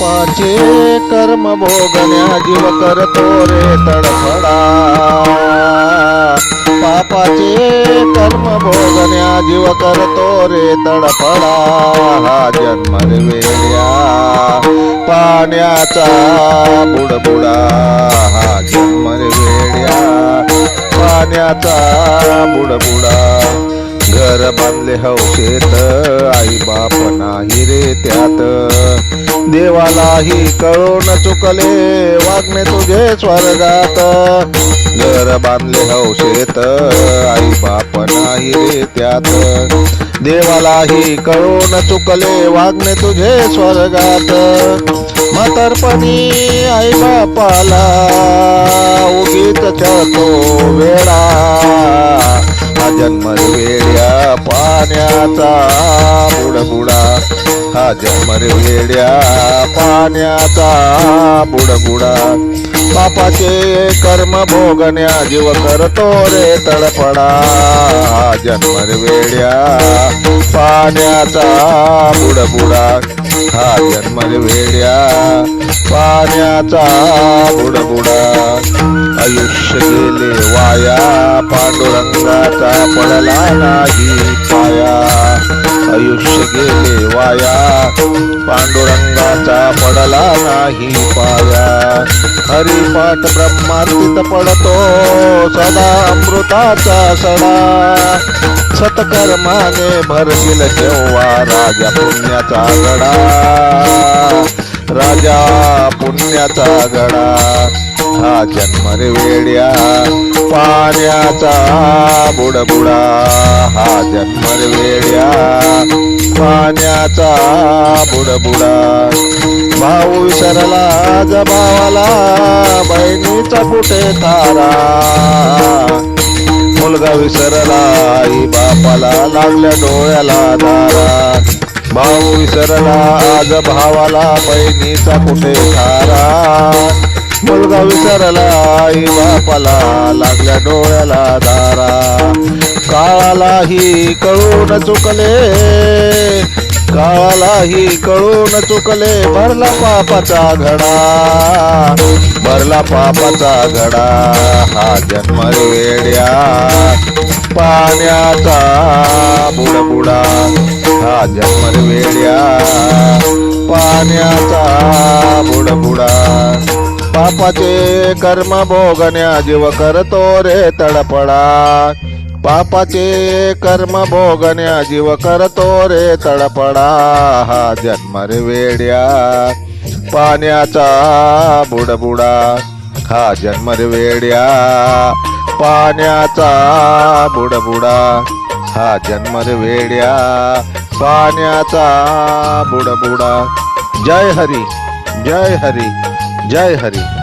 पापाचे कर्म भोगण्या जीव करतो रे तडफडा. पापाचे कर्म भोगण्या जीव करतो रे तडफडा. हा जन्म रे वेड्या पाण्याचा बुडबुडा. हा जन्म रे वेड्या पाण्याचा बुडबुडा. घर बांधले हौशेत आई बाप नाही रे त्यात. देवालाही कळून चुकले वागणे तुझे स्वर्गात. घर बांधले हौशेत आई बाप नाही रे त्यात. देवालाही कळून चुकले वागणे तुझे स्वर्गात. म्हातारपणी आई बापाला उगीच चळतो वेडा. हा जन्म वेड्या पाण्याचा बुडबुडा. हा जन्म वेड्या पाण्याचा बुडबुडा. पापाचे कर्म भोगण्या जीव करतो रे तडफडा. हा जन्म वेड्या पाण्याचा बुडबुडा. हा जन्म वेड्या पाण्याचा बुडबुडा. आयुष्य गेले वाया पांडुरंगाचा पडला नाही पाया. आयुष्य गेले वाया पांडुरंगाचा पडला नाही पाया. हरिपाठ ब्रह्मातीत पडतो सदा अमृताचा सडा. सत्कर्माने भरतील केव्हा राजा पुण्याचा गडा. राजा पुण्याचा गडा. हा जन्म रे वेड्या पाण्याचा बुडबुडा. हा जन्म रे वेड्या पाण्याचा बुडबुडा. भाऊ विसरला ज भावाला बहिणीचा कुठे तारा. मुलगा विसरला आई बापाला लागल्या डोळ्याला दारा. भाऊ विसरला आज भावाला बहिणीचा कुठे तारा. मुलगा विसरला आई बापाला लागल्या डोळ्याला दारा. काळालाही कळून चुकले काळालाही कळून चुकले भरला पापाचा घडा. भरला पापाचा घडा. हा जन्म वेड्या पाण्याचा बुडबुडा. हा जन्म वेड्या पाण्याचा बुडबुडा. पापाचे कर्म भोगण्या जीव करतो रे तडफडा. पापाचे कर्म भोगण्या जीव करतो रे तडफडा. हा जन्म रे वेड्या पाण्याचा बुडबुडा. हा जन्म रे वेड्या पाण्याचा बुडबुडा. हा जन्म रे वेड्या पाण्याचा बुडबुडा. जय हरी जय हरी जय हरी.